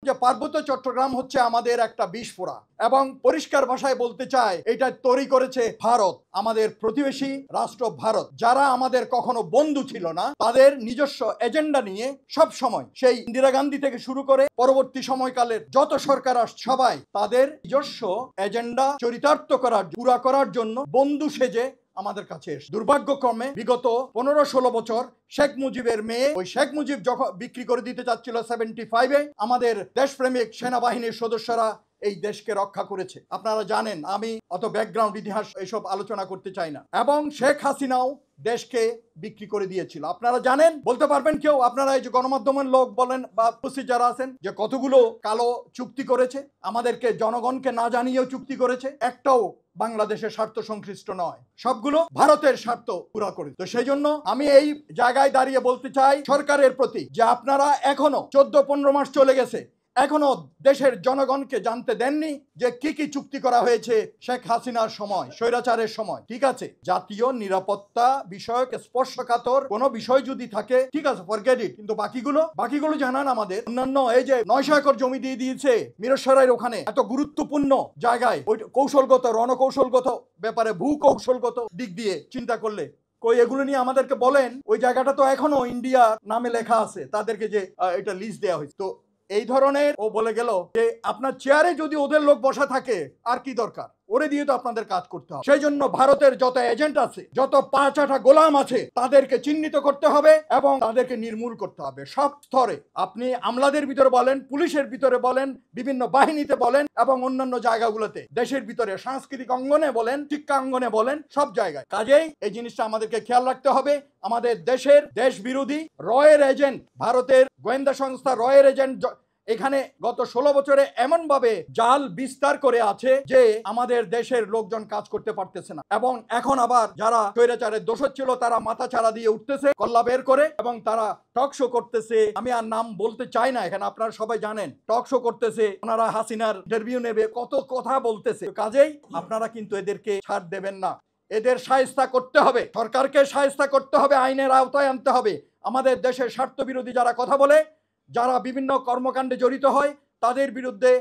যে পার্বত্য চট্টগ্রাম হচ্ছে আমাদের একটা বিস্ফোরা এবং পরিষ্কার ভাষায় বলতে চায় এটা তৈরি করেছে ভারত, আমাদের প্রতিবেশী রাষ্ট্র ভারত, যারা আমাদের কখনো বন্ধু ছিল না। তাদের নিজস্ব এজেন্ডা নিয়ে সব সময় সেই ইন্দিরা গান্ধী থেকে শুরু করে পরবর্তী সময়কালের যত সরকার আসছে সবাই তাদের নিজস্ব এজেন্ডা চরিতার্থ পুরা করার জন্য বন্ধু সেজে আমাদের কাছে এসে দুর্ভাগ্যক্রমে বিগত 15-16 বছর শেখ মুজিবের মেয়ে ওই শেখ মুজিব যখন বিক্রি করে দিতে চাচ্ছিল 75-এ আমাদের দেশপ্রেমিক সেনাবাহিনীর সদস্যরা এই দেশকে রক্ষা করেছে। আপনারা জানেন, আমি অত ব্যাকগ্রাউন্ড ইতিহাস এসব আলোচনা করতে চাই না। এবং শেখ হাসিনাও দেশকে বিক্রি করে দিয়েছিল। আপনারা জানেন, বলতে পারবেন কেউ? আপনারা এই যে গণমাধ্যমের লোক বলেন বা উপস্থিত যারা আছেন, যে কতগুলো কালো চুক্তি করেছে, আমাদেরকে জনগণকে না জানিয়েও চুক্তি করেছে। একটাও বাংলাদেশের স্বার্থ সংশ্লিষ্ট নয়, সবগুলো ভারতের স্বার্থ পুরা করে। তো সেই জন্য আমি এই জায়গায় দাঁড়িয়ে বলতে চাই সরকারের প্রতি যে আপনারা এখনো 14-15 মাস চলে গেছে, এখনো দেশের জনগণকে জানতে দেননি যে কি কি চুক্তি করা হয়েছে শেখ হাসিনার সময়, স্বৈরাচারের সময়। ঠিক আছে, জাতীয় নিরাপত্তা বিষয়ক স্পর্শকাতর কোনো বিষয় যদি থাকে ঠিক আছে, ফরগেট ইট, কিন্তু বাকিগুলো জানান আমাদের। অন্যান্য এই যে 900 একর জমি দিয়ে দিয়েছে মিরসরাইয়ের ওখানে, এত গুরুত্বপূর্ণ জায়গায়, ওই কৌশলগত রণকৌশলগত ব্যাপারে ভূকৌশলগত দিক দিয়ে চিন্তা করলে কই এগুলো নিয়ে আমাদেরকে বলেন। ওই জায়গাটা তো এখনো ইন্ডিয়া নামে লেখা আছে, তাদেরকে যে এটা লিজ দেওয়া হয়েছে। তো এই ধরনের ও বলে গেল যে আপনার চেয়ারে যদি ওদের লোক বসা থাকে আর কি দরকার, ওরে দিয়ে তো আপনাদের কাজ করতে হবে। সেই জন্য ভারতের যত এজেন্ট আছে, যত পাঁচাটা গোলাম আছে, তাদেরকে চিহ্নিত করতে হবে এবং তাদেরকে নির্মূল করতে হবে সব স্তরে। আপনি আমলাদের ভিতরে বলেন, পুলিশের ভিতরে বলেন, বিভিন্ন বাহিনীতে বলেন এবং অন্যান্য জায়গাগুলোতে, দেশের ভিতরে সাংস্কৃতিক অঙ্গনে বলেন, শিক্ষা অঙ্গনে বলেন, সব জায়গায়। কাজেই এই জিনিসটা আমাদেরকে খেয়াল রাখতে হবে। আমাদের দেশের দেশ বিরোধী রয়ের এজেন্ট, ভারতের গোয়েন্দা সংস্থা রয়ের এজেন্ট এখানে গত 16 বছরে এমন ভাবে জাল বিস্তার করে আছে যে আমাদের দেশের লোকজন কাজ করতে পারতেছে না। এবং এখন আবার যারা স্বৈরাচারের দোষর ছিল তারা মাথা ছাড়া দিয়ে উঠতেছে কল্লা বের করে, এবং তারা টক শো করতেছে। আমি আর নাম বলতে চাই না, এখানে আপনারা সবাই জানেন। টক শো করতেছে, ওনারা হাসিনার ইন্টারভিউ নেবে, কত কথা বলতেছে। কাজেই আপনারা কিন্তু এদেরকে ছাড় দেবেন না, এদের শায়েস্তা করতে হবে, সরকারকে শায়েস্তা করতে হবে, আইনের আওতায় আনতে হবে। আমাদের দেশের স্বার্থ বিরোধী যারা কথা বলে, যারা বিভিন্ন কর্মকাণ্ডে জড়িত হয়, তাদের বিরুদ্ধে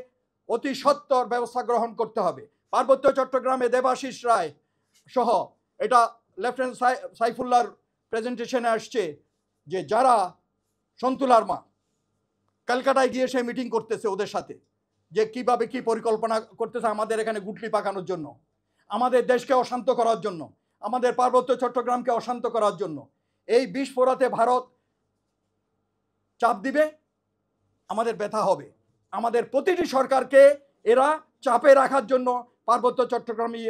অতি সত্বর ব্যবস্থা গ্রহণ করতে হবে। পার্বত্য চট্টগ্রামে দেবাশিস রায় সহ, এটা লেফটেন্যান্ট সাইফুল্লাহর প্রেজেন্টেশনে আসছে, যে যারা সন্তুলার মা কলকাতায় গিয়ে সে মিটিং করতেছে ওদের সাথে, যে কিভাবে কি পরিকল্পনা করতেছে আমাদের এখানে গুটলি পাকানোর জন্য, আমাদের দেশকে অশান্ত করার জন্য, আমাদের পার্বত্য চট্টগ্রামকে অশান্ত করার জন্য। এই বিস্ফোরাতে ভারত চাপ দিবে, আমাদের ব্যথা হবে। আমাদের প্রতিটি সরকারকে এরা চাপে রাখার জন্য পার্বত্য চট্টগ্রামে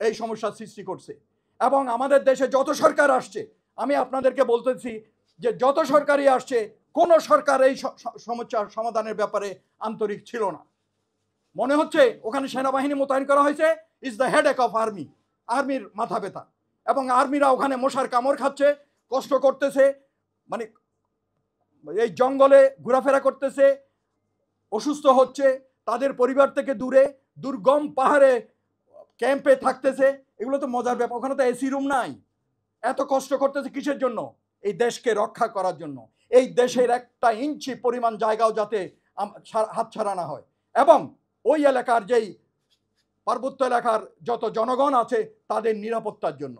এই সমস্যার সৃষ্টি করছে। এবং আমাদের দেশে যত সরকার আসছে, আমি আপনাদেরকে বলতেছি যে যত সরকারই আসছে, কোনো সরকার এই সমস্যার সমাধানের ব্যাপারে আন্তরিক ছিল না। মনে হচ্ছে ওখানে সেনাবাহিনী মোতায়েন করা হয়েছে, is the headache of army, আর্মির মাথা ব্যথা। এবং আর্মিরা ওখানে মশার কামড় খাচ্ছে, কষ্ট করতেছে, মানে এই জঙ্গলে ঘোরাফেরা করতেছে, অসুস্থ হচ্ছে, তাদের পরিবার থেকে দূরে দুর্গম পাহাড়ে ক্যাম্পে থাকতেছে। এগুলো তো মজার ব্যাপার। ওখানে তো এসি রুম নাই। এত কষ্ট করতেছে কিসের জন্য? এই দেশকে রক্ষা করার জন্য। এই দেশের একটা ইঞ্চি পরিমাণ জায়গাও যাতে হাতছাড়া না হয়, এবং ওই এলাকার যেই পার্বত্য এলাকার যত জনগণ আছে তাদের নিরাপত্তার জন্য।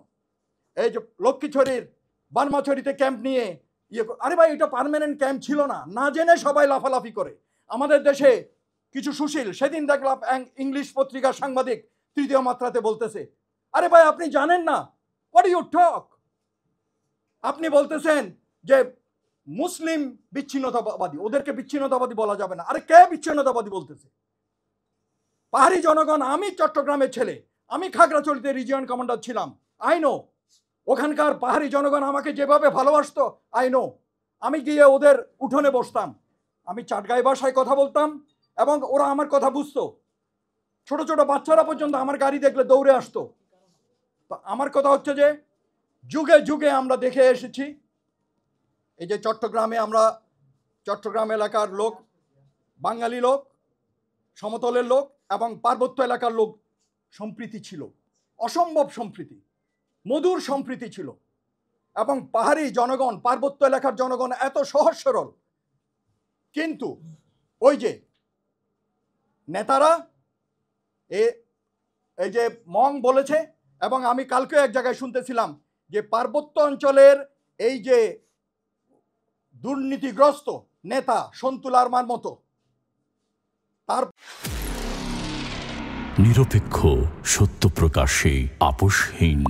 এই যে লক্ষ্মীছড়ির বার্মাছড়িতে ক্যাম্প নিয়ে আরে ভাই, এটা পার্মানেন্ট ক্যাম্প ছিল না, না জেনে সবাই লাফালাফি করে। আমাদের দেশে কিছু সুশীল, সেদিন দেখলাম ইংলিশ পত্রিকার সাংবাদিক তৃতীয় মাত্রাতে বলতেছে, আরে ভাই আপনি জানেন না, হোয়াট ইউ টক, আপনি বলতেছেন যে মুসলিম বিচ্ছিন্নতাবাদী, ওদেরকে বিচ্ছিন্নতাবাদী বলা যাবে না। আরে কে বিচ্ছিন্নতাবাদী বলতেছে? পাহাড়ি জনগণ। আমি চট্টগ্রামের ছেলে, আমি খাগড়াছড়িতে রিজিয়ন কমান্ডার ছিলাম, আই নো। ওখানকার পাহাড়ি জনগণ আমাকে যেভাবে ভালোবাসতো, আই নো। আমি গিয়ে ওদের উঠোনে বসতাম, আমি চাটগাঁই ভাষায় কথা বলতাম এবং ওরা আমার কথা বুঝতো। ছোট ছোট বাচ্চারা পর্যন্ত আমার গাড়ি দেখলে দৌড়ে আসতো। তো আমার কথা হচ্ছে যে যুগে যুগে আমরা দেখে এসেছি, এই যে চট্টগ্রামে আমরা, চট্টগ্রাম এলাকার লোক, বাঙালি লোক, সমতলের লোক এবং পার্বত্য এলাকার লোক সম্প্রীতি ছিল, অসম্ভব সম্প্রীতি, মধুর সম্প্রীতি ছিল। এবং পাহাড়ি জনগণ, পার্বত্য এলাকার জনগণ এত সহজ সরল। কিন্তু ওই যে নেতারা এই যে মং বলেছে, এবং আমি কালকে এক জায়গায় শুনতেছিলাম যে পার্বত্য অঞ্চলের এই যে দুর্নীতিগ্রস্ত নেতা সন্তু লারমার মতো, তার নিরপেক্ষ, সত্য প্রকাশে আপোষহীন।